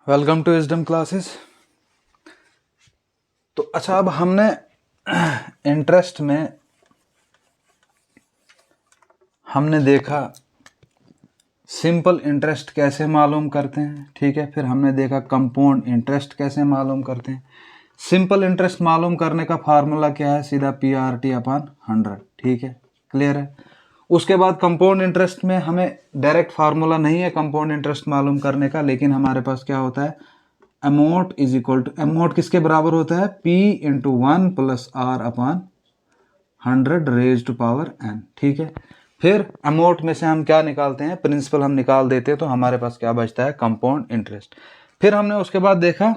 Welcome to wisdom classes. तो अच्छा, अब हमने इंटरेस्ट में हमने देखा सिंपल इंटरेस्ट कैसे मालूम करते हैं, ठीक है। फिर हमने देखा कंपाउंड इंटरेस्ट कैसे मालूम करते हैं। सिंपल इंटरेस्ट मालूम करने का फार्मूला क्या है? सीधा PRT/100, ठीक है, क्लियर है। उसके बाद कंपाउंड इंटरेस्ट में हमें डायरेक्ट फार्मूला नहीं है कंपाउंड इंटरेस्ट मालूम करने का, लेकिन हमारे पास क्या होता है? Amount is equal to, amount किसके बराबर होता है? P into 1 plus R/100 raise to power n, ठीक है। फिर अमाउंट में से हम क्या निकालते हैं? प्रिंसिपल हम निकाल देते हैं, तो हमारे पास क्या बचता है? Compound interest. फिर हमने उसके बाद देखा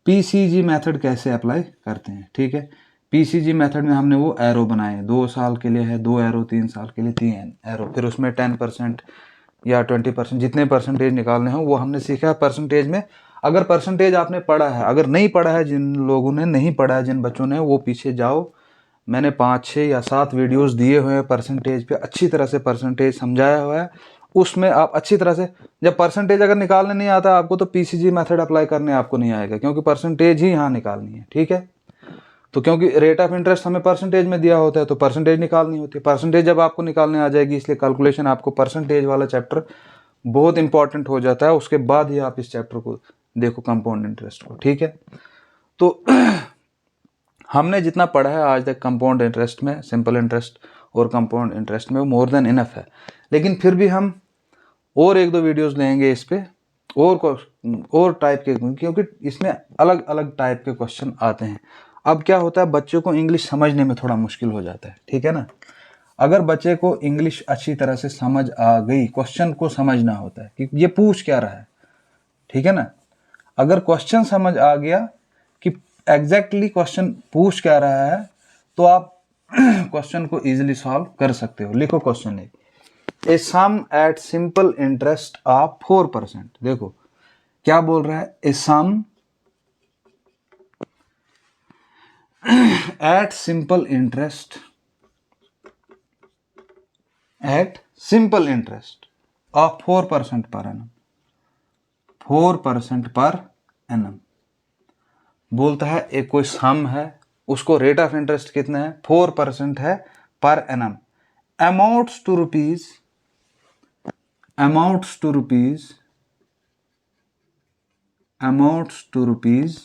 PCG मेथड कैसे अप्लाई करते हैं, ठीक है। PCG मेथड में हमने वो एरो बनाए, 2 साल के लिए है 2 एरो, 3 साल के लिए 3 एरो, फिर उसमें 10% या 20% जितने परसेंटेज निकालने हो वो हमने सीखा है। परसेंटेज में अगर परसेंटेज आपने पढ़ा है, अगर नहीं पढ़ा है, जिन लोगों ने नहीं पढ़ा है, जिन बच्चों ने, वो पीछे जाओ, मैंने 5, 6 या 7 वीडियोस दिए हुए हैं परसेंटेज पे, अच्छी तरह से परसेंटेज समझाया हुआ है। उसमें आप अच्छी तरह से, जब परसेंटेज अगर निकालने नहीं आता आपको, तो PCG मेथड अप्लाई करने आपको नहीं आएगा, क्योंकि परसेंटेज ही यहाँ निकालनी है, ठीक है। तो क्योंकि रेट ऑफ इंटरेस्ट हमें परसेंटेज में दिया होता है, तो परसेंटेज निकालनी होती है। परसेंटेज जब आपको निकालने आ जाएगी, इसलिए कैलकुलेशन आपको परसेंटेज वाला चैप्टर बहुत इंपॉर्टेंट हो जाता है। उसके बाद ही आप इस चैप्टर को देखो, कंपाउंड इंटरेस्ट को, ठीक है। तो हमने जितना पढ़ा है आज तक कंपाउंड इंटरेस्ट में, सिंपल इंटरेस्ट और कंपाउंड इंटरेस्ट में, वो मोर देन इनफ है। लेकिन फिर भी हम और 1-2 वीडियोस लेंगे इस पे, और टाइप के, क्योंकि इसमें अलग अलग टाइप के क्वेश्चन आते हैं। अब क्या होता है, बच्चों को इंग्लिश समझने में थोड़ा मुश्किल हो जाता है, ठीक है ना। अगर बच्चे को इंग्लिश अच्छी तरह से समझ आ गई, क्वेश्चन को समझना होता है कि ये पूछ क्या रहा है, ठीक है ना। अगर क्वेश्चन समझ आ गया कि एग्जैक्टली क्वेश्चन पूछ क्या रहा है, तो आप क्वेश्चन को इजीली सॉल्व कर सकते हो। लिखो क्वेश्चन है, a sum at simple interest of 4%। देखो क्या बोल रहा है, a sum at simple interest, at simple interest of 4% per annum, 4% per annum. बोलता है एक कोई सम है, उसको रेट ऑफ इंटरेस्ट कितना है? 4% है per annum. Amounts to rupees, amounts to rupees, amounts to rupees,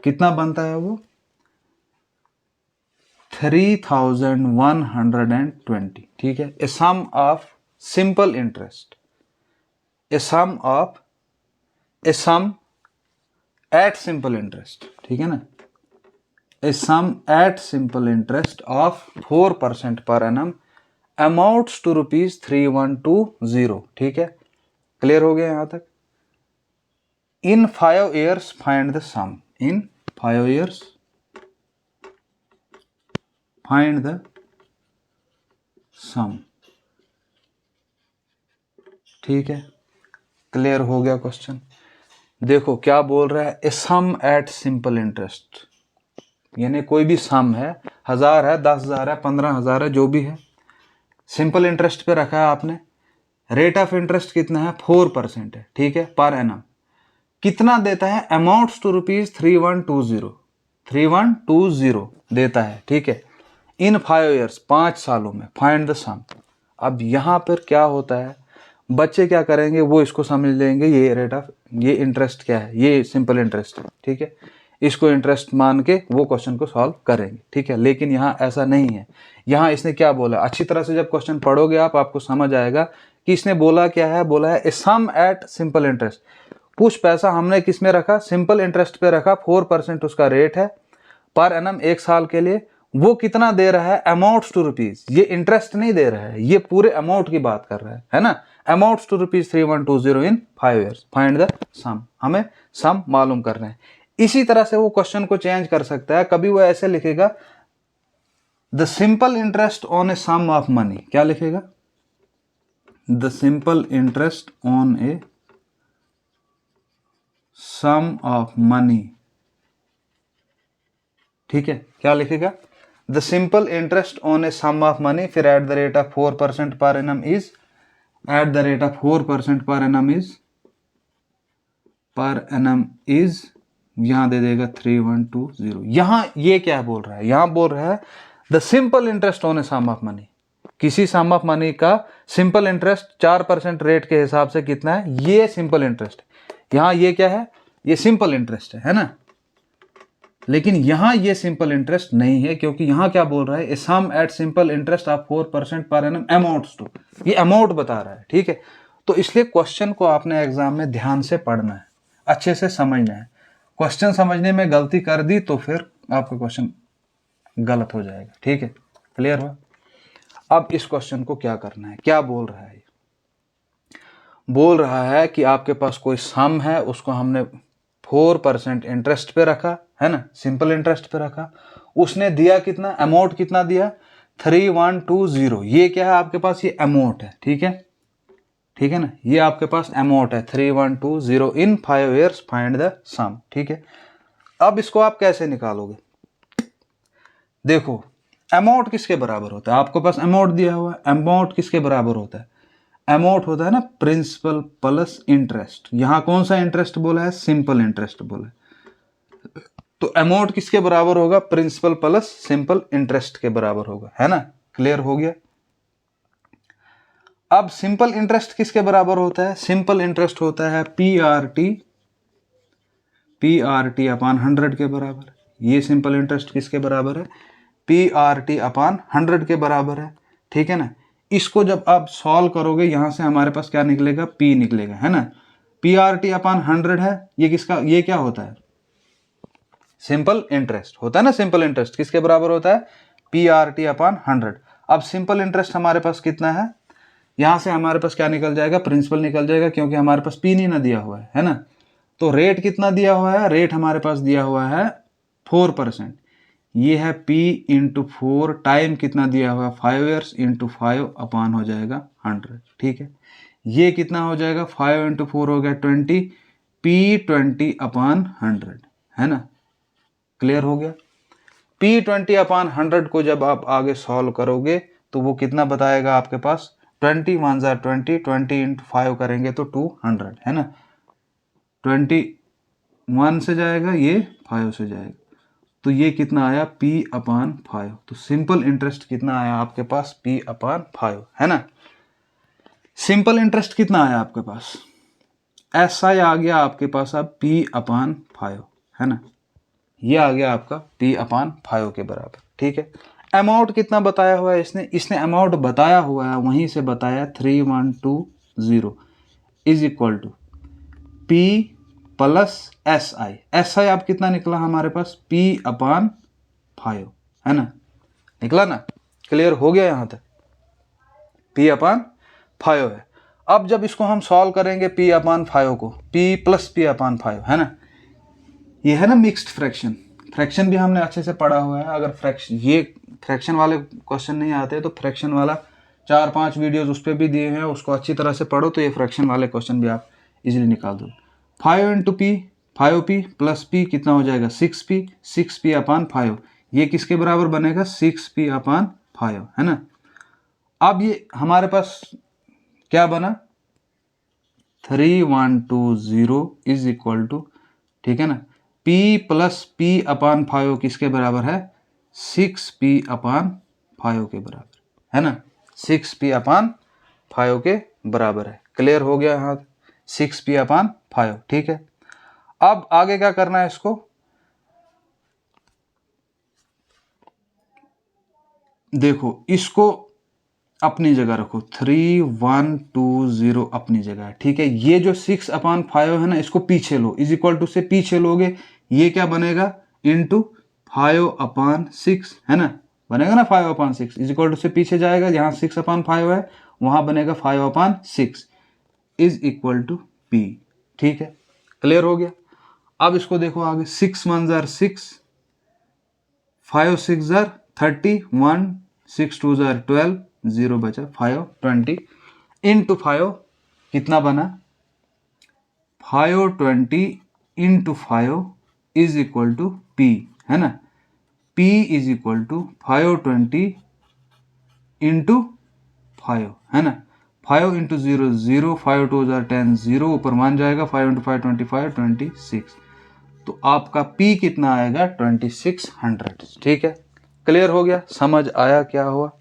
कितना बनता है वो? 3120, ठीक है। A sum of simple interest, a sum of, a sum at simple interest, ठीक है ना। A sum at simple interest of 4% per annum amounts to ₹3120, ठीक है। क्लियर हो गया यहां तक? In 5 years find the sum, in 5 years find the sum, ठीक है। क्लियर हो गया क्वेश्चन? देखो क्या बोल रहा है, a sum at simple interest, यानी कोई भी सम है, 1000 है, 10,000 है, 15,000 है, जो भी है, सिंपल इंटरेस्ट पे रखा है आपने। रेट ऑफ इंटरेस्ट कितना है? 4% है, ठीक है, पर एनम। कितना देता है? अमाउंट्स टू ₹3120, 3120 देता है, ठीक है। इन 5 years, 5 सालों में, फाइंड द सम। अब यहां पर क्या होता है, बच्चे क्या करेंगे, वो इसको समझ लेंगे ये रेट ऑफ, ये इंटरेस्ट क्या है, ये सिंपल इंटरेस्ट है, ठीक है। इसको इंटरेस्ट मान के वो क्वेश्चन को सॉल्व करेंगे, ठीक है। लेकिन यहाँ ऐसा नहीं है। यहाँ इसने क्या बोला, अच्छी तरह से जब क्वेश्चन पढ़ोगे आप, आपको समझ आएगा कि इसने बोला क्या है। बोला है a sum at simple interest, कुछ पैसा हमने किस में रखा? सिंपल इंटरेस्ट पे रखा, 4% उसका रेट है पर एनम, 1 साल के लिए। वो कितना दे रहा है? अमाउंट्स टू रुपीज, ये इंटरेस्ट नहीं दे रहा है, ये पूरे अमाउंट की बात कर रहा है ना। Amounts to ₹3120 in 5 years, find the sum. हमें सम मालूम करना है। इसी तरह से वो क्वेश्चन को चेंज कर सकता है। कभी वो ऐसे लिखेगा, the simple interest on a sum of money, क्या लिखेगा? The simple interest on a sum of money, ठीक है। क्या लिखेगा? The simple interest on a sum of money, फिर at the rate of 4% per annum is, at the rate of 4% per annum is per annum is, यहाँ दे देगा 3120। यहाँ ये क्या बोल रहा है, यहाँ बोल रहा है the simple interest on a sum of money, किसी सम ऑफ मनी का सिंपल इंटरेस्ट 4% रेट के हिसाब से कितना है, ये सिंपल इंटरेस्ट है। यहाँ ये क्या है, ये सिंपल इंटरेस्ट है ना। लेकिन यहाँ ये सिंपल इंटरेस्ट नहीं है, क्योंकि यहाँ क्या बोल रहा है, a sum at simple interest of 4% per annum amounts to, ये अमाउंट बता रहा है, ठीक है। तो इसलिए क्वेश्चन को आपने एग्जाम में ध्यान से पढ़ना है, अच्छे से समझना है। क्वेश्चन समझने में गलती कर दी तो फिर आपका क्वेश्चन गलत हो जाएगा, ठीक है। क्लियर हुआ। अब इस क्वेश्चन को क्या करना है, क्या बोल रहा है, बोल रहा है कि आपके पास कोई सम है, उसको हमने 4% इंटरेस्ट पे रखा है ना, सिंपल इंटरेस्ट पे रखा। उसने दिया कितना, अमाउंट कितना दिया, 3120। ये क्या है आपके पास, ये अमाउंट है, ठीक है, ठीक है ना। ये आपके पास अमाउंट है 3120 in 5 years, find the sum, ठीक है। अब इसको आप कैसे निकालोगे, देखो अमाउंट किसके बराबर होता है, आपके पास अमाउंट दिया हुआ है, अमाउंट किसके बराबर होता है, अमाउंट होता है ना प्रिंसिपल प्लस इंटरेस्ट। यहां कौन सा इंटरेस्ट बोला है, सिंपल इंटरेस्ट बोला है। तो अमाउंट किसके बराबर होगा, प्रिंसिपल प्लस सिंपल इंटरेस्ट के बराबर होगा, है ना। क्लियर हो गया। अब सिंपल इंटरेस्ट किसके बराबर होता है, सिंपल इंटरेस्ट होता है पी अपॉन 100 के बराबर। ये सिंपल इंटरेस्ट किसके बराबर है, पी अपॉन 100 के बराबर है, ठीक है ना। इसको जब आप सॉल्व करोगे, यहां से हमारे पास क्या निकलेगा, पी निकलेगा, है ना। पी अपॉन 100 है, ये किसका, ये क्या होता है, सिंपल इंटरेस्ट होता है ना। सिंपल इंटरेस्ट किसके बराबर होता है, पी अपॉन 100। अब सिंपल इंटरेस्ट हमारे पास कितना है, यहां से हमारे पास क्या निकल जाएगा, प्रिंसिपल निकल जाएगा, क्योंकि हमारे पास पी नहीं ना दिया हुआ है ना। तो रेट कितना दिया हुआ है, रेट हमारे पास दिया हुआ है 4%। ये है P इंटू 4, टाइम कितना दिया हुआ है 5 years इंटू 5 अपान हो जाएगा 100, ठीक है। ये कितना हो जाएगा, 5 इंटू 4 हो गया 20, P20 अपॉन 100, है ना। क्लियर हो गया। P20 अपॉन 100 को जब आप आगे सॉल्व करोगे तो वो कितना बताएगा आपके पास, 20 1 जार 20, 20 इंटू 5 करेंगे तो 200, है ना। 21 से जाएगा, ये 5 से जाएगा, तो ये कितना आया, P अपॉन 5। तो सिंपल इंटरेस्ट कितना आया आपके पास, P अपॉन 5, है ना। सिंपल इंटरेस्ट कितना आया आपके पास, SI आ गया आपके पास अब P अपॉन 5, है ना। ये आ गया आपका P अपॉन 5 के बराबर, ठीक है। अमाउंट कितना बताया हुआ है इसने अमाउंट बताया हुआ है, वहीं से बताया 3120 is equal to P plus SI अब कितना निकला हमारे पास, P अपॉन 5, है ना। निकला ना, क्लियर हो गया यहां तक, P अपॉन 5 है। अब जब इसको हम सॉल्व करेंगे P अपॉन 5 को, P प्लस P अपॉन 5, है ना। ये है ना मिक्स्ड फ्रैक्शन, फ्रैक्शन भी हमने अच्छे से पढ़ा हुआ है। अगर ये फ्रैक्शन वाले क्वेश्चन नहीं आते तो फ्रैक्शन वाला 4-5 वीडियोस उस पर भी दिए हैं, उसको अच्छी तरह से पढ़ो तो ये फ्रैक्शन वाले क्वेश्चन भी आप इजीली निकाल दो। 5 into P, 5P plus P कितना हो जाएगा, 6P अपॉन 5। ये किसके बराबर बनेगा, 6P अपॉन 5, है ना। अब ये हमारे पास क्या बना, 3120 इज इक्वल टू, ठीक है ना, P प्लस P अपॉन 5 किसके बराबर है, 6P अपॉन 5 के बराबर, है ना। 6P अपॉन 5 के बराबर है। क्लियर हो गया यहाँ, 6P अपॉन 5, ठीक है। अब आगे क्या करना है, इसको देखो, इसको अपनी जगह रखो, 3120 अपनी जगह है, ठीक है। ये जो 6 अपॉन 5 है ना, इसको पीछे लो, इज इक्वल टू से पीछे लोगे, ये क्या बनेगा, इंटू 5 अपॉन 6, है ना, बनेगा ना 5 अपॉन 6 इज इक्वल टू से पीछे जाएगा, जहां 6 अपॉन 5 है वहां बनेगा 5 upon 6 is equal to P, ठीक है। क्लियर हो गया। अब इसको देखो आगे, 6 1 जार 6, 5 6 जार 30, 1 6 2 जार 12, 0 बचा 5 20 इंटू 5 कितना बना, 520 into 5 is equal to P, है ना। P is equal to 520 into 5, है ना। 5 इंटू 0 0, 5 टू 10 0, ऊपर 1 जाएगा, 5 इंटू 5 25 26। तो आपका P कितना आएगा 2600। ठीक है, क्लियर हो गया, समझ आया क्या हुआ।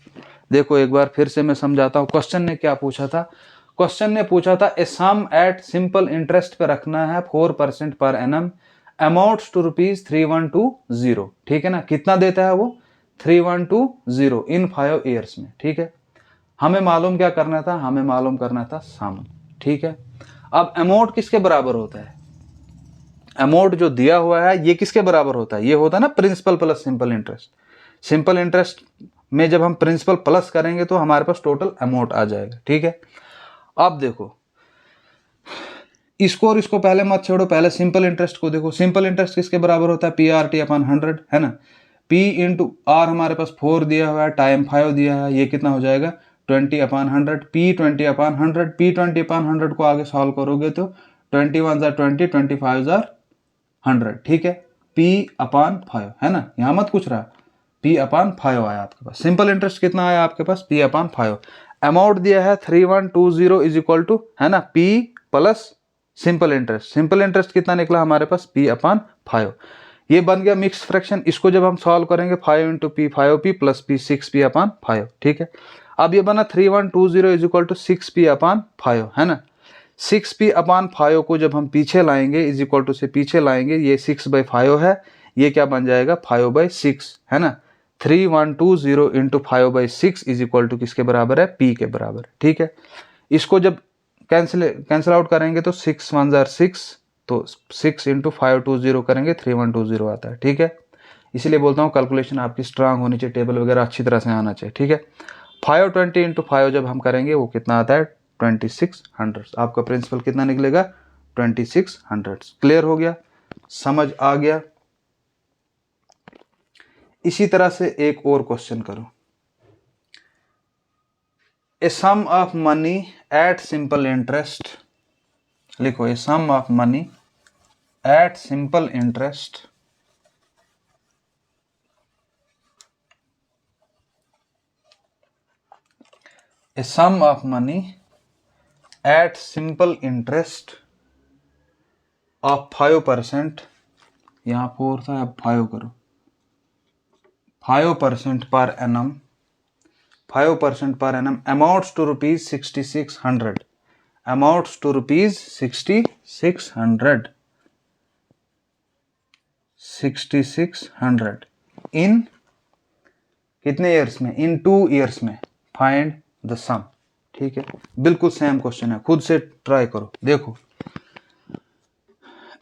देखो एक बार फिर से मैं समझाता हूँ। क्वेश्चन ने क्या पूछा था, क्वेश्चन ने पूछा था ए सम एट सिंपल इंटरेस्ट पे रखना है 4% पर एनम, अमाउंट्स टू ₹3120। ठीक है ना, कितना देता है वो 3120 इन 5 ईयर्स में। ठीक है, हमें मालूम क्या करना था, हमें मालूम करना था सम। ठीक है, अब अमाउंट किसके बराबर होता है, अमाउंट जो दिया हुआ है ये किसके बराबर होता है, ये होता है ना principal plus simple interest. Simple interest में जब हम प्रिंसिपल प्लस करेंगे तो हमारे पास टोटल अमाउंट आ जाएगा। ठीक है, अब देखो इसको और इसको पहले मत छोड़ो, पहले सिंपल इंटरेस्ट को देखो। सिंपल इंटरेस्ट किसके बराबर होता है, PRT/100 है ना। P इंटू आर हमारे पास 4 दिया हुआ है, टाइम 5 दिया है, ये कितना हो जाएगा 20/100। P 20/100, P 20/100 को आगे सॉल्व करोगे तो 21 जार 20, 25 जार 100। ठीक है, P/5 है ना, यहाँ मत कुछ रहा, P/5 आया आपके पास। सिंपल इंटरेस्ट कितना आया आपके पास, P/5। अमाउंट दिया है 3120 इज इक्वल टू है ना P plus simple interest. Simple interest कितना निकला हमारे पास P/5। ये बन गया मिक्स फ्रैक्शन। इसको जब हम सॉल्व करेंगे 5 into P 5P plus P 6P/5। ठीक है, अब ये बना 3120 इज इक्वल टू 6P/5 है ना। 6P/5 को जब हम पीछे लाएंगे इज इक्वल टू से पीछे लाएंगे, ये 6/5 है, ये क्या बन जाएगा 5/6 है ना। 3120 इंटू 5/6 इज इक्वल टू किसके बराबर है, P के बराबर। ठीक है, इसको जब कैंसिल आउट करेंगे तो 6 1 जार 6, तो 6 इंटू 520 करेंगे 3120 आता है। ठीक है, इसीलिए बोलता हूँ कैलकुलेशन आपकी स्ट्रांग होनी चाहिए, टेबल वगैरह अच्छी तरह से आना चाहिए। ठीक है, 520 इंटू 5 जब हम करेंगे वो कितना आता है 2600। आपका प्रिंसिपल कितना निकलेगा 2600। क्लियर हो गया, समझ आ गया। इसी तरह से एक और क्वेश्चन करो। A sum of money at simple interest, लिखो a sum of money at simple interest a sum of money at simple interest of 5%, यहाँ 4 था अब 5 करो, 5% per annum, 5% per annum, amounts to ₹6600, amounts to ₹6600, 6600 in कितने years में, in 2 years में। Find the sum. ठीक है, बिल्कुल सेम क्वेश्चन है, खुद से ट्राई करो। देखो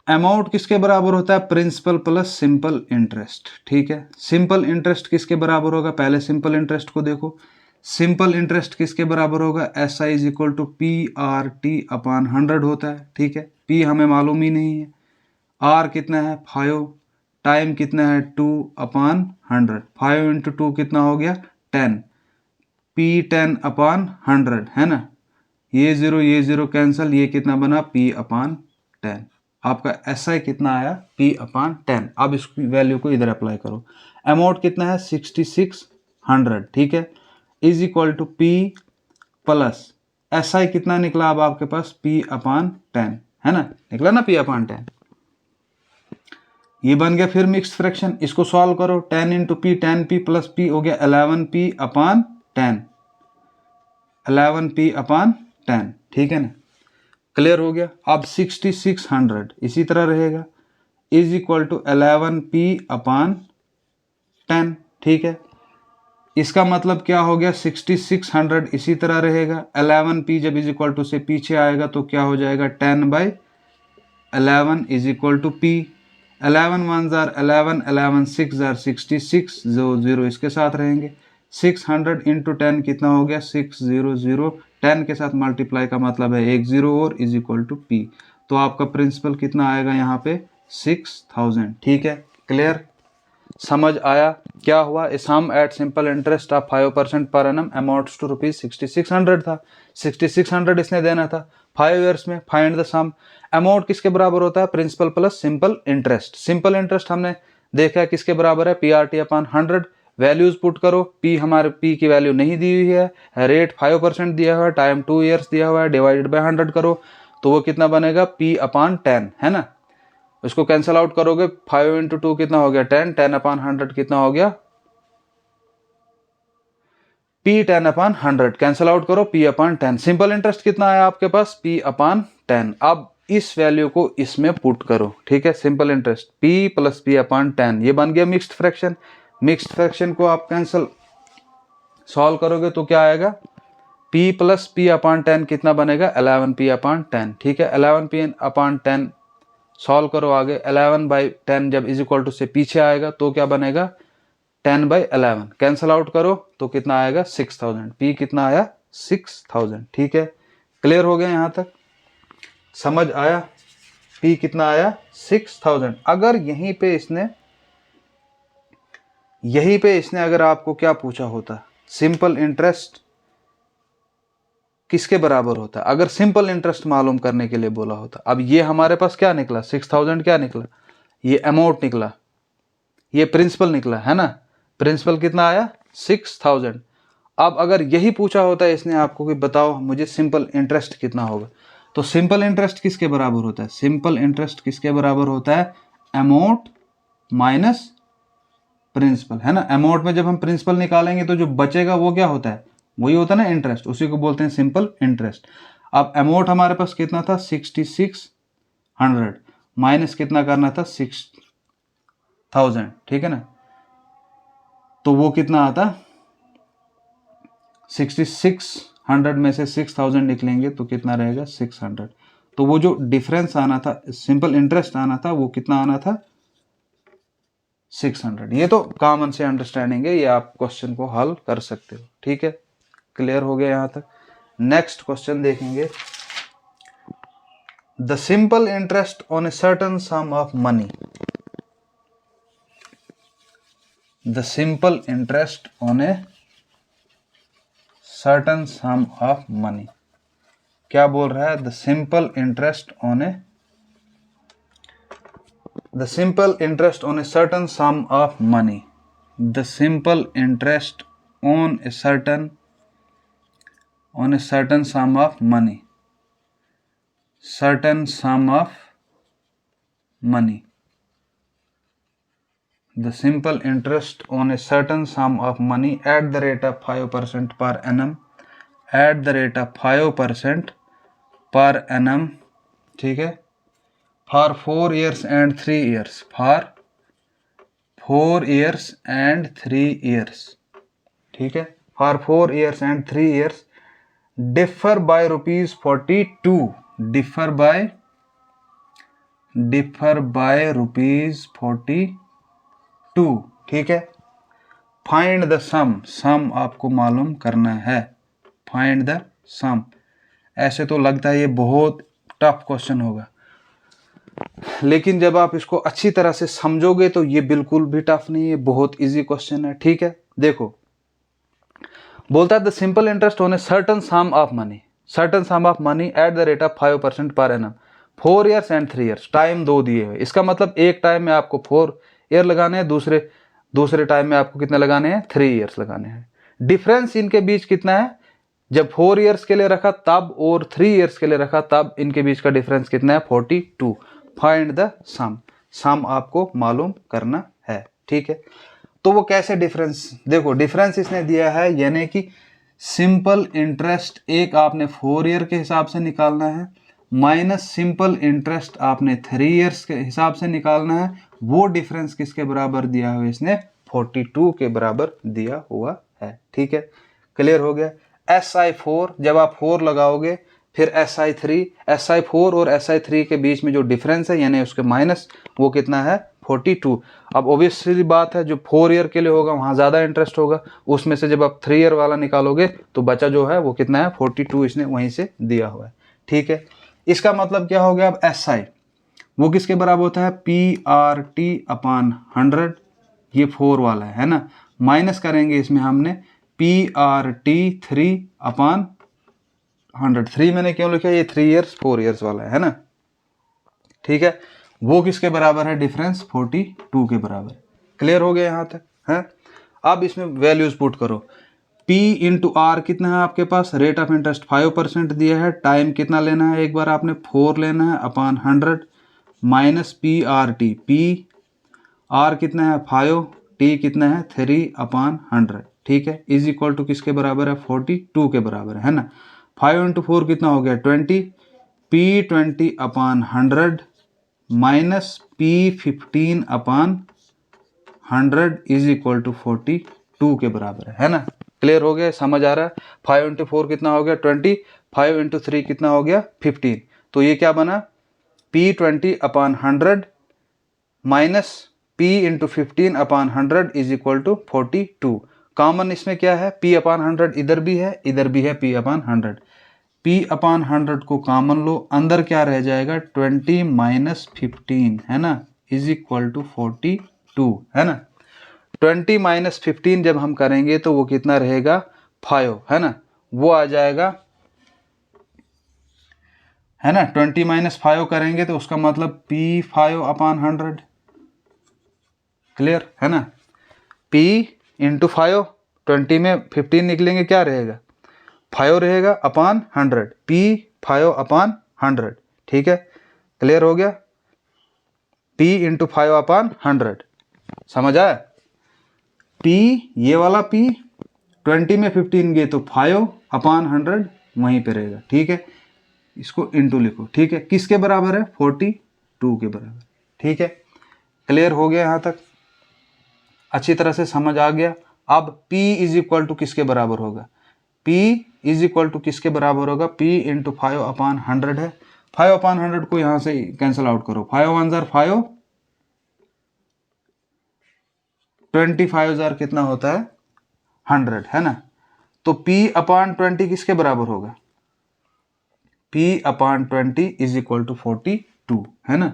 अमाउंट किसके बराबर होता है, प्रिंसिपल प्लस सिंपल इंटरेस्ट। ठीक है, सिंपल इंटरेस्ट किसके बराबर होगा, पहले सिंपल इंटरेस्ट को देखो। सिंपल इंटरेस्ट किसके बराबर होगा, SI is equal to PRT/100 होता है। ठीक है, P हमें मालूम ही नहीं है, R कितना है 5, टाइम कितना है 2/100, 5 इंटू 2 कितना हो गया 10, P10/100 है ना। ये 0 कैंसिल, ये कितना बना P/10। आपका SI कितना आया P/10। अब इसकी वैल्यू को इधर अप्लाई करो। अमाउंट कितना है 6600। ठीक है, is equal to P plus SI कितना निकला अब आपके पास P/10 है ना, निकला ना P/10। ये बन गया फिर मिक्स फ्रैक्शन, इसको सॉल्व करो। 10 into P 10P plus P हो गया 11P/10, 11P/10। ठीक है ना, क्लियर हो गया। अब 6600 इसी तरह रहेगा, इज इक्वल टू 11P/10। ठीक है, इसका मतलब क्या हो गया 6600 इसी तरह रहेगा, 11P जब इज इक्वल टू से पीछे आएगा तो क्या हो जाएगा 10/11 इज इक्वल टू P। 11 1 जार 11, 11 6 जार 66, 0 इसके साथ रहेंगे। 600 इंटू 10 कितना हो गया 600, 10 के साथ मल्टीप्लाई का मतलब है 1 0 और इज इक्वल टू P। तो आपका प्रिंसिपल कितना आएगा यहाँ पे 6000। ठीक है, क्लियर, समझ आया क्या हुआ। A sum at simple interest of 5% per annum, amounts to ₹6600 था, 6600 इसने देना था 5 ईयर्स में। Find the some. अमाउंट किसके बराबर होता है, principal plus simple interest. Simple interest हमने देखा है किसके बराबर है, PRT/100, वैल्यूज पुट करो। पी हमारे पी की वैल्यू नहीं दी हुई है, रेट 5% दिया हुआ है, टाइम 2 ईयर्स दिया हुआ है, डिवाइडेड बाय 100 करो तो वो कितना बनेगा P/10 है ना। इसको कैंसिल आउट करोगे 5 × 2 कितना हो गया 10, 10/100 कितना हो गया P10/100 कैंसिल आउट करो P/10। सिंपल इंटरेस्ट कितना आया आपके पास P/10। अब इस वैल्यू को इसमें पुट करो, ठीक है। सिंपल इंटरेस्ट P + P/10 ये बन गया मिक्स्ड फ्रैक्शन। मिक्स्ड फ्रैक्शन को आप कैंसिल सॉल्व करोगे तो क्या आएगा P + P/10 कितना बनेगा 11P/10, ठीक है। 11P/10 सॉल्व करो आगे, 11/10 जब इज इक्वल टू से पीछे आएगा तो क्या बनेगा 10/11 कैंसिल आउट करो तो कितना आएगा 6000। P कितना आया 6000, ठीक है। क्लियर हो गया यहां तक, समझ आया। P कितना आया 6000। अगर यहीं पे इसने अगर आपको क्या पूछा होता सिंपल इंटरेस्ट किसके बराबर होता, अगर सिंपल इंटरेस्ट मालूम करने के लिए बोला होता। अब ये हमारे पास क्या निकला 6000 क्या निकला, ये अमाउंट निकला, ये प्रिंसिपल निकला है ना। प्रिंसिपल कितना आया 6000। अब अगर यही पूछा होता है इसने आपको कि बताओ मुझे सिंपल इंटरेस्ट कितना होगा, तो सिंपल इंटरेस्ट किसके बराबर होता है, सिंपल इंटरेस्ट किसके बराबर होता है अमाउंट माइनस प्रिंसिपल है ना। अमाउंट में जब हम प्रिंसिपल निकालेंगे तो जो बचेगा वो क्या होता है, वही होता है ना इंटरेस्ट, उसी को बोलते हैं सिंपल इंटरेस्ट। अब अमाउंट हमारे पास कितना था 6600 माइनस कितना करना था 6000, ठीक है ना। तो वो कितना आता 6600 में से 6000 निकलेंगे तो कितना रहेगा 600। तो वो जो डिफरेंस आना था सिंपल इंटरेस्ट आना था वो कितना आना था 600। ये तो कॉमन से अंडरस्टैंडिंग है, ये आप क्वेश्चन को हल कर सकते हो, ठीक है। क्लियर हो गया यहां तक। नेक्स्ट क्वेश्चन देखेंगे। The simple interest on a certain some of money, the simple interest on a certain some of money क्या बोल रहा है, the simple interest on a certain some of money, the simple interest on a certain sum of money, certain sum of money, the simple interest on a certain sum of money at the rate of 5% per annum, at the rate of 5% per annum, ठीक है, for 4 years and 3 years, for 4 years and 3 years, ठीक है, for 4 years and 3 years differ by ₹42, differ by ₹42, ठीक है। Find the सम आपको मालूम करना है, फाइंड द सम। ऐसे तो लगता है ये बहुत टफ क्वेश्चन होगा, लेकिन जब आप इसको अच्छी तरह से समझोगे तो ये बिल्कुल भी टफ नहीं है, बहुत इजी क्वेश्चन है, ठीक है। देखो बोलता है the simple interest on a certain some of money eight the rate of 5% per annum 4 years and 3 years, time 2 दिए हुए। इसका मतलब एक टाइम में आपको 4 ईयर लगाने हैं, दूसरे टाइम में आपको कितने लगाने हैं 3 years लगाने हैं। डिफरेंस इनके बीच कितना है, जब 4 years के लिए रखा तब और 3 years के लिए रखा तब इनके बीच का डिफरेंस कितना है 42। फाइंड द सम आपको मालूम करना है, ठीक है। तो वो कैसे डिफरेंस, देखो डिफरेंस इसने दिया है, यानी कि सिंपल इंटरेस्ट एक आपने 4 ईयर के हिसाब से निकालना है माइनस सिंपल इंटरेस्ट आपने 3 ईयर्स के हिसाब से निकालना है। वो डिफरेंस किसके बराबर दिया हुआ है, इसने 42 के बराबर दिया हुआ है, ठीक है। क्लियर हो गया। SI4 जब आप 4 लगाओगे फिर SI4 और SI3 के बीच में जो डिफरेंस है यानी उसके माइनस वो कितना है 42। अब ऑब्वियसली बात है जो 4 ईयर के लिए होगा वहाँ ज़्यादा इंटरेस्ट होगा, उसमें से जब आप 3 ईयर वाला निकालोगे तो बचा जो है वो कितना है 42, इसने वहीं से दिया हुआ है, ठीक है। इसका मतलब क्या हो गया, अब SI वो किसके बराबर होता है PRT/100, ये 4 वाला है ना, माइनस करेंगे इसमें हमने PRT3/100, 3 मैंने क्यों लिखा, ये 3 ईयर्स 4 ईयर्स वाला है ना, ठीक है। वो किसके बराबर है डिफरेंस 42 के बराबर। क्लियर हो गया यहाँ तक है। अब इसमें वैल्यूज पुट करो, P इंटू आर कितना है आपके पास, रेट ऑफ इंटरेस्ट 5% दिया है, टाइम कितना लेना है, एक बार आपने 4 लेना है upon 100 minus P R T, P R कितना है 5, टी कितना है 3 अपॉन 100, ठीक है, इज इक्वल टू किसके बराबर है 42 के बराबर है ना। 5 इंटू 4 कितना हो गया 20, P 20 upon 100 minus P 15 upon 100 is equal to 42 के बराबर है ना। क्लियर हो गया, समझ आ रहा है। 5 इंटू 4 कितना हो गया 20, 5 इंटू 3 कितना हो गया 15, तो ये क्या बना P 20 upon 100 minus P into 15 upon 100 is equal to 42। Common इसमें क्या है, P अपॉन 100 इधर भी है, इधर भी है P अपॉन 100, P अपॉन 100 को कॉमन लो, अंदर क्या रह जाएगा 20 माइनस 15 है ना, इज इक्वल टू 42 है ना। 20 माइनस 15 जब हम करेंगे तो वो कितना रहेगा 5 है ना, वो आ जाएगा है ना। 20 माइनस 5 करेंगे तो उसका मतलब P5 अपॉन 100, क्लियर है ना। P इंटू 5, 20 में 15 निकलेंगे क्या रहेगा 5 रहेगा अपॉन 100, P5 अपॉन 100, ठीक है, क्लियर हो गया। P इंटू 5 अपॉन 100, समझ आया। P ये वाला P 20 में 15 गए तो 5 अपॉन 100 वहीं पे रहेगा, ठीक है, इसको इंटू लिखो, ठीक है, किसके बराबर है 42 के बराबर, ठीक है, क्लियर हो गया, यहाँ तक अच्छी तरह से समझ आ गया। अब P इज इक्वल टू किसके बराबर होगा, P इज इक्वल टू किसके बराबर होगा, P इंटू 5 अपॉन 100 है, 5 अपॉन 100 को यहां से कैंसिल आउट करो, 5 1 जार 5, 25 जार कितना होता है 100 है ना। तो P अपॉन 20 किसके बराबर होगा, P upon 20 is equal to 42 है ना।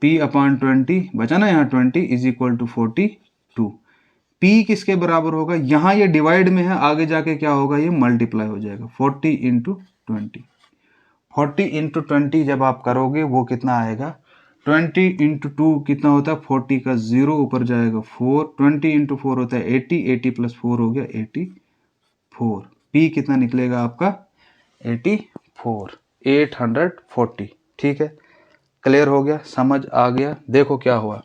P अपॉन 20 बचा ना यहाँ 20 इज इक्वल टू 42, P किसके बराबर होगा, यहाँ ये डिवाइड में है, आगे जाके क्या होगा ये मल्टीप्लाई हो जाएगा, 40 इंटू 20, 40 इंटू 20 जब आप करोगे वो कितना आएगा 20 इंटू 2 कितना होता है 40 का 0 ऊपर जाएगा 4, 20 इंटू 4 होता है 80, 80 प्लस 4 हो गया 84, P कितना निकलेगा आपका 84, 840, ठीक है, क्लियर हो गया, समझ आ गया। देखो क्या हुआ,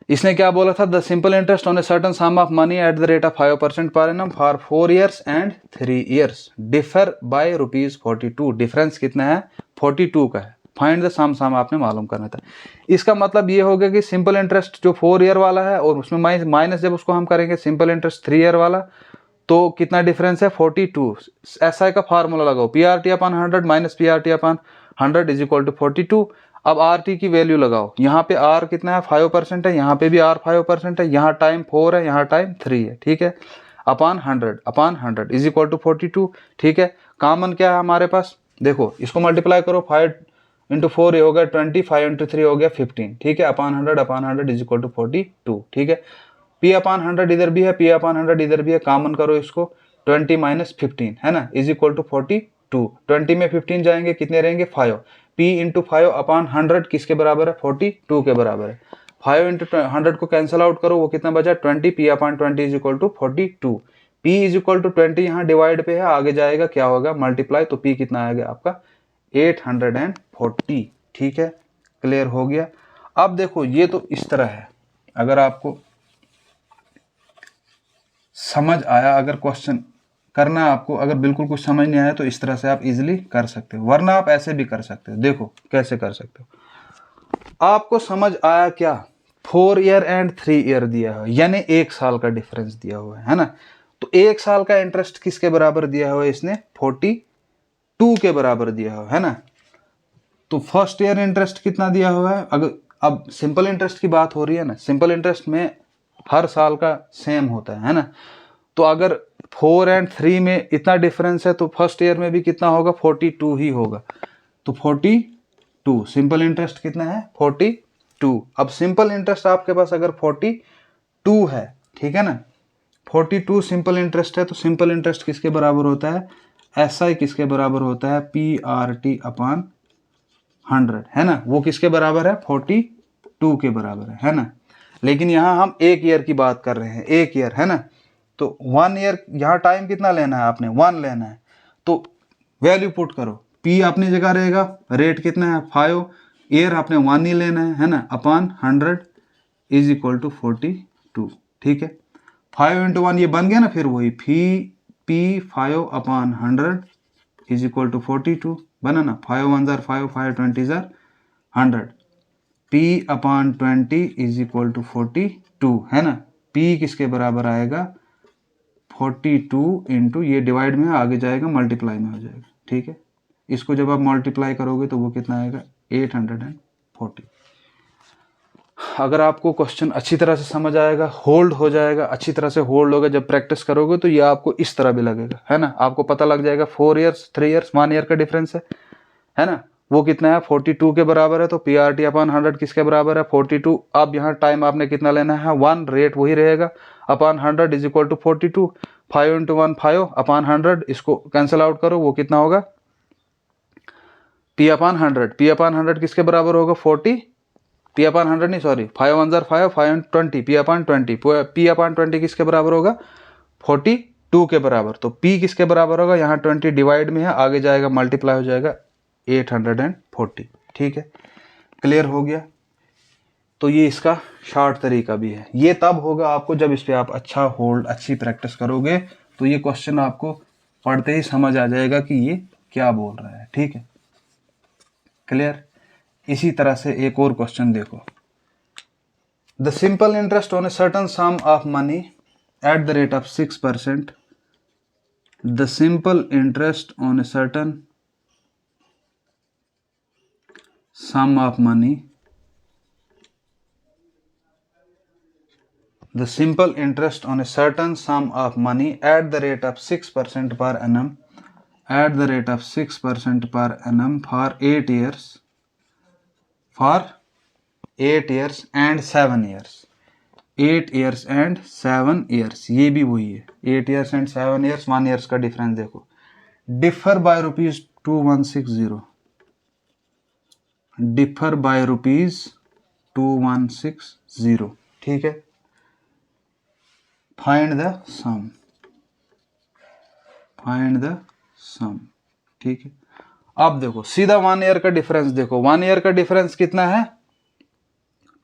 इसने क्या बोला था, the simple interest on a certain some of money eight the rate of 5% per annum for 4 years and 3 years differ by ₹42। Difference कितना है 42 का है, फाइंड द सम आपने मालूम करना था। इसका मतलब ये हो गया कि सिंपल इंटरेस्ट जो 4 ईयर वाला है और उसमें माइनस जब उसको हम करेंगे सिंपल इंटरेस्ट 3 ईयर वाला, तो कितना डिफरेंस है 42। एसआई का फार्मूला लगाओ, PRT upon 100 minus PRT upon 100 is equal to 42। अब RT की वैल्यू लगाओ, यहाँ पे R कितना है 5% है, यहाँ पे भी R 5% है, यहाँ टाइम 4 है, यहाँ टाइम 3 है, ठीक है, अपॉन 100 इज इक्वल टू 42, ठीक है। कॉमन क्या है हमारे पास, देखो इसको मल्टीप्लाई करो, 5 इंटू 4 ये हो गया 20, 5 इंटू 3 हो गया 15, ठीक है, अपॉन 100 इज इक्वल टू 42, ठीक है। P अपॉन 100 इधर भी है, P अपॉन 100 इधर भी है, कॉमन करो इसको, 20 माइनस 15 है ना, इज इक्वल टू 42, 20 में 15 जाएंगे कितने रहेंगे 5, P इंटू 5 अपॉन 100 किसके बराबर है 42 के बराबर है, 5 इंटू 100 को कैंसिल आउट करो, वो कितना बचा 20, P upon 20 is equal to 42, P is equal to 20 यहाँ डिवाइड पे है, आगे जाएगा क्या होगा मल्टीप्लाई, तो P कितना आएगा आपका 840, ठीक है, क्लियर हो गया। अब देखो ये तो इस तरह है, अगर आपको समझ आया, अगर क्वेश्चन करना आपको अगर बिल्कुल कुछ समझ नहीं आया तो इस तरह से आप इजीली कर सकते हो, वरना आप ऐसे भी कर सकते हो। देखो कैसे कर सकते हो, आपको समझ आया क्या, 4 ईयर एंड 3 ईयर दिया हुआ है, यानी 1 साल का डिफरेंस दिया हुआ है ना। तो 1 साल का इंटरेस्ट किसके बराबर दिया हुआ है, इसने 42 के बराबर दिया हुआ है ना। तो फर्स्ट ईयर इंटरेस्ट कितना दिया हुआ है, अगर अब सिंपल इंटरेस्ट की बात हो रही है ना, सिंपल इंटरेस्ट में हर साल का सेम होता है ना। तो अगर 4 एंड 3 में इतना डिफरेंस है तो फर्स्ट ईयर में भी कितना होगा 42 ही होगा, तो 42 सिंपल इंटरेस्ट कितना है 42। अब सिंपल इंटरेस्ट आपके पास अगर 42 है, ठीक है ना, 42 सिंपल इंटरेस्ट है, तो सिंपल इंटरेस्ट किसके बराबर होता है, SI किसके बराबर होता है PRT अपॉन 100 है ना, वो किसके बराबर है 42 के बराबर है ना। लेकिन यहाँ हम 1 ईयर की बात कर रहे हैं, 1 ईयर है ना। तो 1 ईयर, यहाँ टाइम कितना लेना है आपने, 1 लेना है। तो वैल्यू पुट करो, P अपनी जगह रहेगा, रेट कितना है 5, ईयर आपने 1 ही लेना है ना, अपॉन 100 इज इक्वल टू 42। ठीक है, 5 इंटू 1 ये बन गया ना, फिर वही P5 upon 100 is equal to 42 बना ना, 5 1 जार 5, 5 20 जार 100, P upon 20 is equal to 42 है ना। P किसके बराबर आएगा 42 इंटू, ये डिवाइड में आगे जाएगा मल्टीप्लाई में हो जाएगा। ठीक है, इसको जब आप मल्टीप्लाई करोगे तो वो कितना आएगा 840। अगर आपको क्वेश्चन अच्छी तरह से समझ आएगा, होल्ड हो जाएगा, अच्छी तरह से होल्ड होगा, जब प्रैक्टिस करोगे तो ये आपको इस तरह भी लगेगा है ना। आपको पता लग जाएगा 4 ईयर्स 3 ईयर्स 1 ईयर का डिफरेंस है ना। वो कितना है 42 के बराबर है, तो PRT अपॉन 100 किसके बराबर है 42। अब यहाँ टाइम आपने कितना लेना है 1, रेट वही रहेगा, upon 100 is equal to 42, 5 into 1 5 upon 100, इसको कैंसिल आउट करो, वो कितना होगा P अपॉन 100, P अपॉन 100 किसके बराबर होगा 40, P अपॉन 100 नहीं सॉरी 5 1 जार 5, 5 20, P अपॉन 20, P अपॉन 20 किसके बराबर होगा 42 के बराबर। तो P किसके बराबर होगा, यहाँ 20 डिवाइड में है, आगे जाएगा मल्टीप्लाई हो जाएगा 840। ठीक है, क्लियर हो गया। तो ये इसका शॉर्ट तरीका भी है। ये तब होगा आपको जब इस पे आप अच्छा होल्ड, अच्छी प्रैक्टिस करोगे, तो ये क्वेश्चन आपको पढ़ते ही समझ आ जाएगा कि ये क्या बोल रहा है। ठीक है, क्लियर। इसी तरह से एक और क्वेश्चन देखो, the simple interest on a certain some of money eight the rate of 6%, the simple interest on a certain sum of money, the simple interest on a certain sum of money at the rate of 6% per annum, at the rate of 6% per annum for 8 years, for 8 years and 7 years, 8 years and 7 years, ये भी वही है 8 years and 7 years, 1 years का difference देखो, differ by rupees 2160, differ by rupees 2160। ठीक है, find the sum, find the sum. ठीक है, अब देखो सीधा 1 ईयर का डिफरेंस देखो, 1 ईयर का डिफरेंस कितना है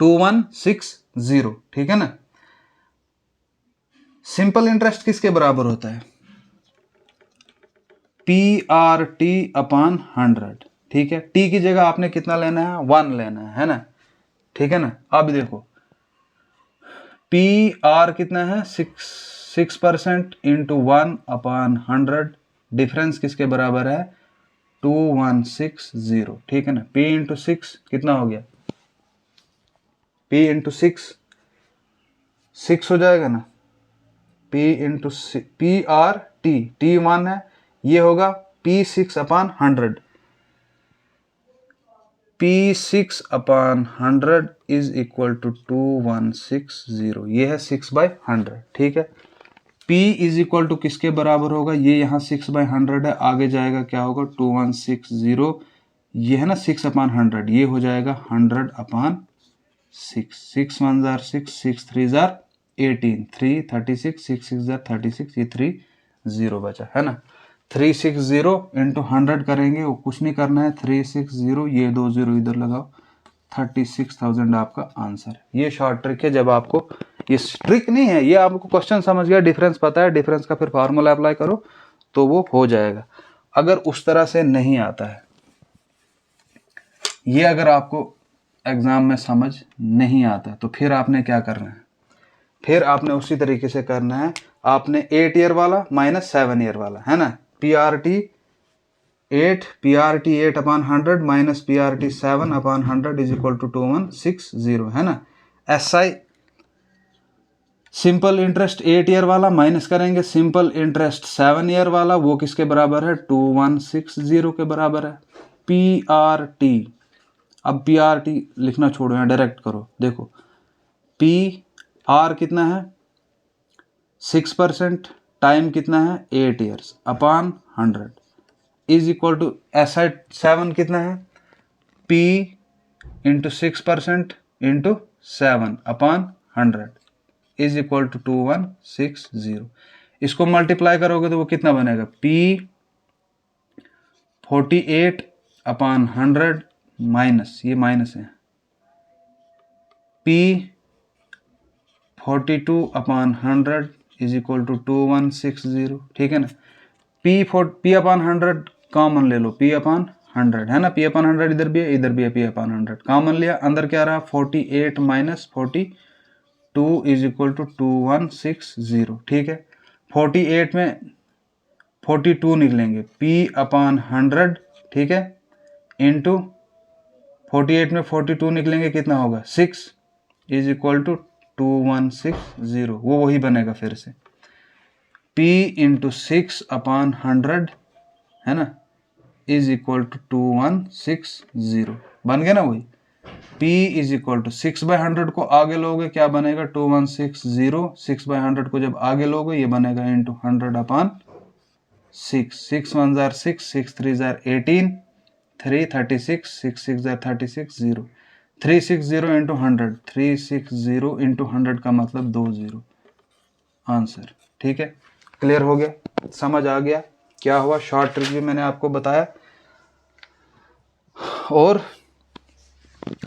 2160। ठीक है ना। सिंपल इंटरेस्ट किसके बराबर होता है PRT अपॉन 100। ठीक है, T की जगह आपने कितना लेना है 1 लेना है ना। ठीक है ना। अब देखो PR कितना है 6% इंटू 1 अपॉन 100, डिफरेंस किसके बराबर है 2160। ठीक है ना। P इंटू 6 कितना हो गया, P इंटू 6 हो जाएगा ना, P इंटू PRT, T1 है, ये होगा P6 upon 100, P6 upon 100 is equal to 2160, ये है 6/100। ठीक है, P इज इक्वल टू किसके बराबर होगा, ये यहाँ 6/100 है, आगे जाएगा क्या होगा 2160, ये है ना 6 अपॉन 100, ये हो जाएगा 100 अपॉन 6, 6 1 जार 6, 6 3 जार 18, 3 36, 6 6 जार 36, ये 30 बचा है ना। 360 इंटू 100 करेंगे, वो कुछ नहीं करना है, 360, ये 2 0 इधर लगाओ, 36,000 आपका आंसर है। ये शॉर्ट ट्रिक है, जब आपको, ये ट्रिक नहीं है, ये आपको क्वेश्चन समझ गया, डिफरेंस पता है, डिफरेंस का फिर फार्मूला अप्लाई करो तो वो हो जाएगा। अगर उस तरह से नहीं आता है, ये अगर आपको एग्जाम में समझ नहीं आता तो फिर आपने क्या करना है, फिर आपने उसी तरीके से करना है, आपने 8 ईयर वाला माइनस 7 ईयर वाला है ना, PRT 8 upon 100 minus PRT 7 upon 100 is equal to 2160 है ना। SI सिंपल इंटरेस्ट 8 ईयर वाला माइनस करेंगे सिंपल इंटरेस्ट 7 ईयर वाला, वो किसके बराबर है 2160 के बराबर है। PRT, अब PRT लिखना छोड़ो, यहाँ डायरेक्ट करो, देखो PR कितना है 6%, टाइम कितना है 8 years upon 100 is equal to SI 7 कितना है P into 6% into 7 upon 100 is equal to 2160। इसको मल्टीप्लाई करोगे तो वो कितना बनेगा, P 48/100 माइनस, ये माइनस है, P 42/100 इज इक्वल टू 2160। ठीक है ना। P/100 कॉमन ले लो, P/100 है ना, P/100 इधर भी है, इधर भी है, P/100 कॉमन लिया, अंदर क्या रहा 48 माइनस 42 इज इक्वल टू 2160। ठीक है। 48 में 42 निकलेंगे, P/100 ठीक है, इंटू 48 में 42 निकलेंगे, कितना होगा 6 इज इक्वल टू 2160। वो वही बनेगा फिर से, P इंटू 6/100 है ना इज इक्वल टू 2160 बन गया ना वही। P इज इक्वल टू 6/100 को आगे लोगे क्या बनेगा 2160, 6/100 को जब आगे लोगे ये बनेगा into 100/6, 6 1 jar 6, 6 3 jar 18, 3 36, 6 6 jar 36, 0 360 into 100, 360 into 100 का मतलब 20 आंसर। ठीक है, क्लियर हो गया, समझ आ गया क्या हुआ। शॉर्ट ट्रिक भी मैंने आपको बताया, और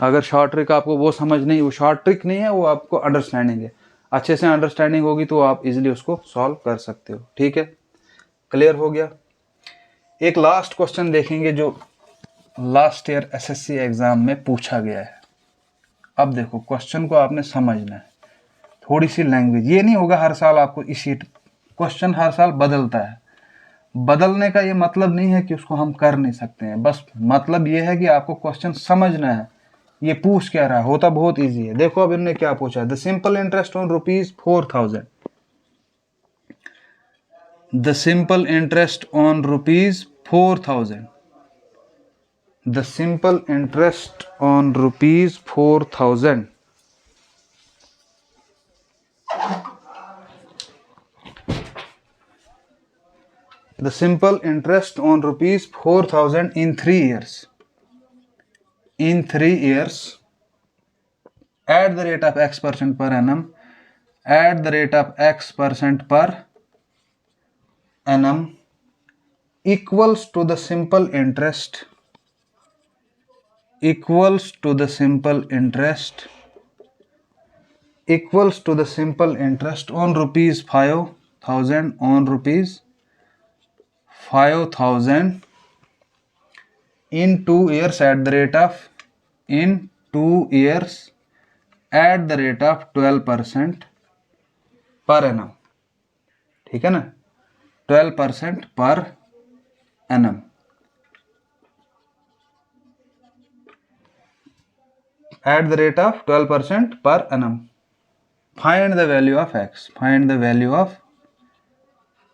अगर शॉर्ट ट्रिक आपको वो समझ नहीं, वो शॉर्ट ट्रिक नहीं है, वो आपको अंडरस्टैंडिंग है, अच्छे से अंडरस्टैंडिंग होगी तो आप इजीली उसको सॉल्व कर सकते हो। ठीक है, क्लियर हो गया। एक लास्ट क्वेश्चन देखेंगे जो लास्ट ईयर एसएससी एग्जाम में पूछा गया है। अब देखो क्वेश्चन को आपने समझना है, थोड़ी सी लैंग्वेज, ये नहीं होगा हर साल आपको इसी क्वेश्चन, हर साल बदलता है। बदलने का ये मतलब नहीं है कि उसको हम कर नहीं सकते हैं, बस मतलब ये है कि आपको क्वेश्चन समझना है ये पूछ क्या रहा है, होता बहुत इजी है। देखो अब इन्होंने क्या पूछा है, the simple interest on ₹4000, the simple interest on ₹4000, the simple interest on ₹4000 the simple interest on ₹4000 in 3 years, in 3 years at the rate of X% per annum, at the rate of X% per annum equals to the simple interest, equals to the simple interest, equals to the simple interest on ₹5000, on ₹5000 in 2 years at the rate of, in 2 years at the rate of 12% per annum। ठीक है ना, 12% per annum, at the rate of 12% per annum। find the value of x, find the value of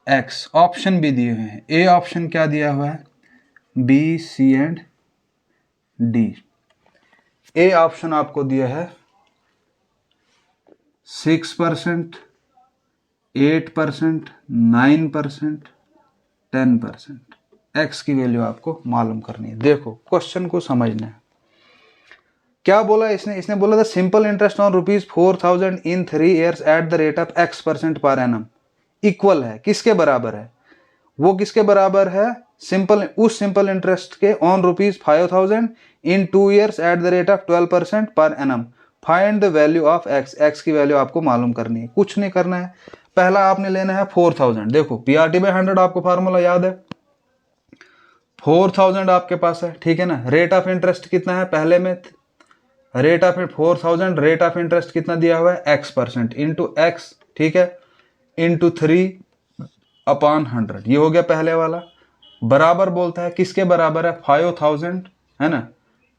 x। Option भी दिए हुए हैं, A option क्या दिया हुआ है, B C and D. A option आपको दिया है 6%, 8%, 9%, 10%। एक्स की वैल्यू आपको मालूम करनी है। देखो क्वेश्चन को समझना है, क्या बोला इसने, इसने बोला the simple interest on ₹4000 in 3 years eight the rate of X% per annum equal है, किसके बराबर है, वो किसके बराबर है, सिंपल, उस सिंपल इंटरेस्ट के on ₹5000 in 2 years eight the rate of 12% per annum. Find the value of x, x की वैल्यू आपको मालूम करनी है। कुछ नहीं करना है, पहला आपने लेना है 4000। देखो PRT/100 आपको फार्मूला याद है, 4000 आपके पास है, ठीक है ना। रेट ऑफ इंटरेस्ट कितना है, पहले में rate of 4000, rate of interest कितना दिया हुआ है X% इंटू एक्स, ठीक है, इंटू 3/100, ये हो गया पहले वाला। बराबर बोलता है, किसके बराबर है, 5000 है ना,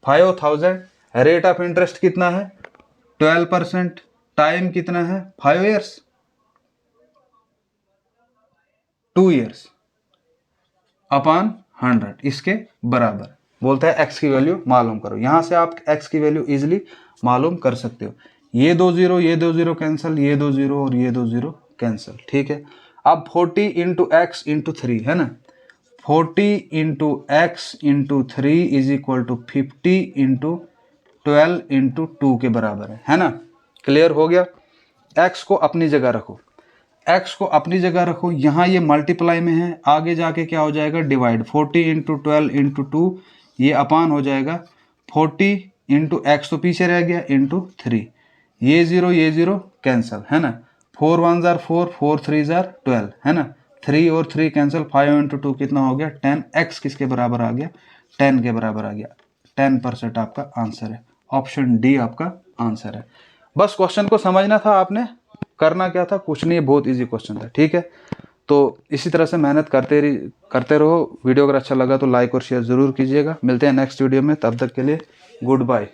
5000। रेट ऑफ इंटरेस्ट कितना है 12%, टाइम कितना है 5 years, 2 years अपॉन 100, इसके बराबर बोलता है एक्स की वैल्यू मालूम करो। यहां से आप एक्स की वैल्यू इजीली मालूम कर सकते हो। ये 2 0, ये 2 0 कैंसिल, ये 2 0 और ये 2 0 कैंसिल, ठीक है। अब 40 इंटू एक्स इंटू 3 है ना, 40 into X into 3 is equal to 50 into 12 into 2 के बराबर है ना। क्लियर हो गया। एक्स को अपनी जगह रखो, एक्स को अपनी जगह रखो, यहाँ ये मल्टीप्लाई में है, आगे जाके क्या हो जाएगा डिवाइड, 40 × 12 × 2 ये अपान हो जाएगा 40 × x तो पीछे रह गया × 3, ये 0 कैंसिल है ना, 4 1 जार 4, 4 3 जार 12 है ना, 3 और 3 कैंसिल, 5 × 2 कितना हो गया 10, x किसके बराबर आ गया 10 के बराबर आ गया, 10% आपका आंसर है, ऑप्शन डी आपका आंसर है। बस क्वेश्चन को समझना था आपने, करना क्या था कुछ नहीं, बहुत इजी क्वेश्चन था, ठीक है। तो इसी तरह से मेहनत करते रहो। वीडियो अगर अच्छा लगा तो लाइक और शेयर ज़रूर कीजिएगा। मिलते हैं नेक्स्ट वीडियो में, तब तक के लिए गुड बाय।